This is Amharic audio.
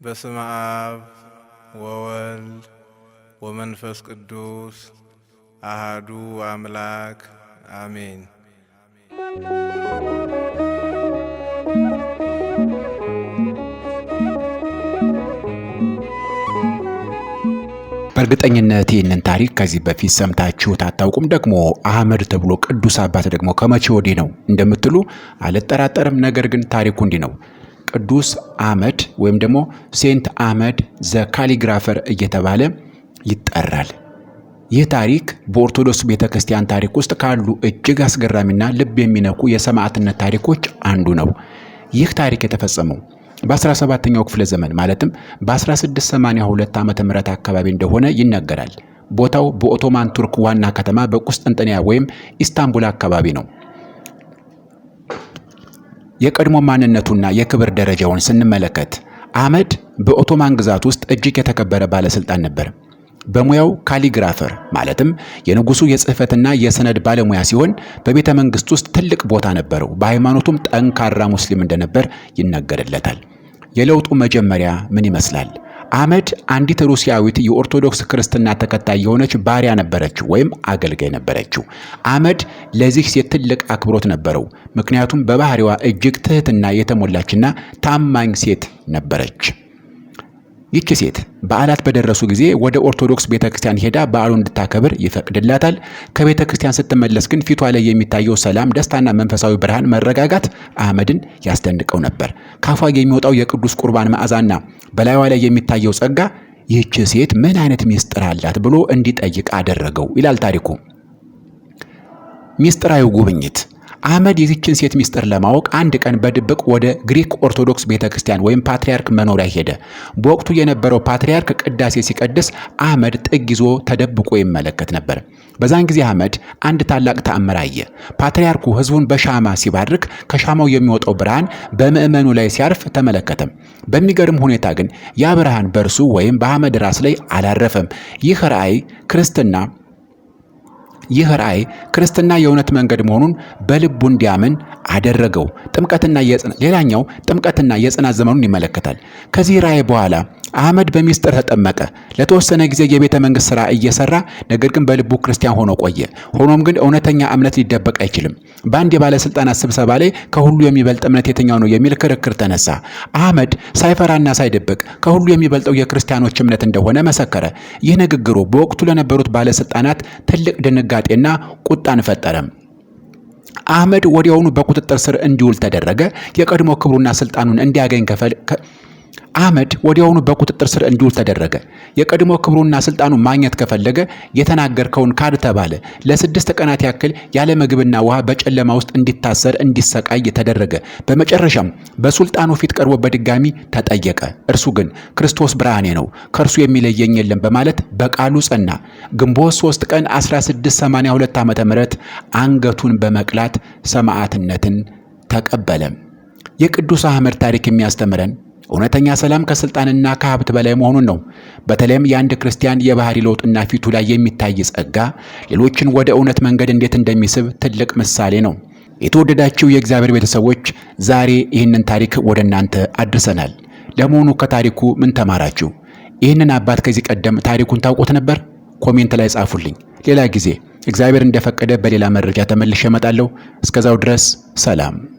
በስመ አብ ወወልድ ወመንፈስ ቅዱስ አሃዱ አምላክ አሜን። በእርግጠኝነት ይህንን ታሪክ ከዚህ በፊት ሰምታችሁት አታውቁም። ደግሞ አህመድ ተብሎ ቅዱስ አባት ደግሞ ከመቼ ወዲህ ነው እንደምትሉ አልጠራጠርም። ነገር ግን ታሪኩ እንዲህ ነው። ቅዱስ አህመድ ወይም ደግሞ ሴንት አህመድ ዘ ካሊግራፈር እየተባለ ይጠራል። ይህ ታሪክ በኦርቶዶክስ ቤተክርስቲያን ታሪክ ውስጥ ካሉ እጅግ አስገራሚና ልብ የሚነኩ የሰማዕትነት ታሪኮች አንዱ ነው። ይህ ታሪክ የተፈጸመው በ17ኛው ክፍለ ዘመን ማለትም በ1682 ዓመተ ምህረት አካባቢ እንደሆነ ይነገራል። ቦታው በኦቶማን ቱርክ ዋና ከተማ በቁስጥንጥንያ ወይም ኢስታንቡል አካባቢ ነው። የቀድሞ ማንነቱና የክብር ደረጃውን ስንመለከት አህመድ በኦቶማን ግዛት ውስጥ እጅግ የተከበረ ባለስልጣን ነበር። በሙያው ካሊግራፈር ማለትም የንጉሱ የጽህፈትና የሰነድ ባለሙያ ሲሆን በቤተ መንግስት ውስጥ ትልቅ ቦታ ነበረው። በሃይማኖቱም ጠንካራ ሙስሊም እንደነበር ይነገርለታል። የለውጡ መጀመሪያ ምን ይመስላል? አህመድ አንዲት ሩሲያዊት የኦርቶዶክስ ክርስትና ተከታይ የሆነች ባሪያ ነበረችው ወይም አገልጋይ ነበረችው። አህመድ ለዚህ ሴት ትልቅ አክብሮት ነበረው። ምክንያቱም በባህሪዋ እጅግ ትህትና የተሞላችና ታማኝ ሴት ነበረች። ይህች ሴት በዓላት በደረሱ ጊዜ ወደ ኦርቶዶክስ ቤተክርስቲያን ሄዳ በዓሉን እንድታከብር ይፈቅድላታል። ከቤተክርስቲያን ስትመለስ ግን ፊቷ ላይ የሚታየው ሰላም፣ ደስታና መንፈሳዊ ብርሃን፣ መረጋጋት አህመድን ያስደንቀው ነበር። ካፏ የሚወጣው የቅዱስ ቁርባን መዓዛና በላይዋ ላይ የሚታየው ጸጋ ይህች ሴት ምን አይነት ሚስጥር አላት ብሎ እንዲጠይቅ አደረገው ይላል ታሪኩ። ሚስጥራዊ ጉብኝት። አህመድ የዚችን ሴት ሚስጥር ለማወቅ አንድ ቀን በድብቅ ወደ ግሪክ ኦርቶዶክስ ቤተክርስቲያን ወይም ፓትርያርክ መኖሪያ ሄደ። በወቅቱ የነበረው ፓትርያርክ ቅዳሴ ሲቀድስ አህመድ ጥግ ይዞ ተደብቆ ይመለከት ነበር። በዛን ጊዜ አህመድ አንድ ታላቅ ተአምር አየ። ፓትርያርኩ ሕዝቡን በሻማ ሲባርክ ከሻማው የሚወጣው ብርሃን በምዕመኑ ላይ ሲያርፍ ተመለከተም። በሚገርም ሁኔታ ግን ያ ብርሃን በእርሱ ወይም በአህመድ ራስ ላይ አላረፈም። ይህ ራእይ ክርስትና የእውነት መንገድ መሆኑን በልቡ እንዲያምን አደረገው። ሌላኛው ጥምቀትና የጽናት ዘመኑን ይመለከታል። ከዚህ ራእይ በኋላ አህመድ በሚስጥር ተጠመቀ። ለተወሰነ ጊዜ የቤተ መንግስት ሥራ እየሰራ ነገር ግን በልቡ ክርስቲያን ሆኖ ቆየ። ሆኖም ግን እውነተኛ እምነት ሊደበቅ አይችልም። በአንድ የባለስልጣናት ስብሰባ ላይ ከሁሉ የሚበልጥ እምነት የትኛው ነው የሚል ክርክር ተነሳ። አህመድ ሳይፈራና ሳይደብቅ ከሁሉ የሚበልጠው የክርስቲያኖች እምነት እንደሆነ መሰከረ። ይህ ንግግሩ በወቅቱ ለነበሩት ባለስልጣናት ትልቅ ድንጋጤና ቁጣን ፈጠረ። አህመድ ወዲያውኑ በቁጥጥር ስር እንዲውል ተደረገ። የቀድሞ ክብሩና ስልጣኑን እንዲያገኝ የቀድሞ ክብሩና ስልጣኑን ማግኘት ከፈለገ የተናገርከውን ካድ ተባለ። ለ6 ቀናት ያክል ያለ ምግብና ውሃ በጨለማ ውስጥ እንዲታሰር እንዲሰቃይ ተደረገ። በመጨረሻም በሱልጣኑ ፊት ቀርቦ በድጋሚ ተጠየቀ። እርሱ ግን ክርስቶስ ብርሃኔ ነው፣ ከእርሱ የሚለየኝ የለም በማለት በቃሉ ጸና። ግንቦት 3 ቀን 1682 ዓመተ ምህረት አንገቱን በመቅላት ሰማዕትነትን ተቀበለ። የቅዱስ አህመድ ታሪክ የሚያስተምረን እውነተኛ ሰላም ከስልጣንና ከሀብት በላይ መሆኑን ነው። በተለይም የአንድ ክርስቲያን የባህሪ ለውጥና ፊቱ ላይ የሚታይ ጸጋ ሌሎችን ወደ እውነት መንገድ እንዴት እንደሚስብ ትልቅ ምሳሌ ነው። የተወደዳችሁ የእግዚአብሔር ቤተሰቦች ዛሬ ይህንን ታሪክ ወደ እናንተ አድርሰናል። ለመሆኑ ከታሪኩ ምን ተማራችሁ? ይህንን አባት ከዚህ ቀደም ታሪኩን ታውቁት ነበር? ኮሜንት ላይ ጻፉልኝ። ሌላ ጊዜ እግዚአብሔር እንደፈቀደ በሌላ መረጃ ተመልሼ እመጣለሁ። እስከዛው ድረስ ሰላም።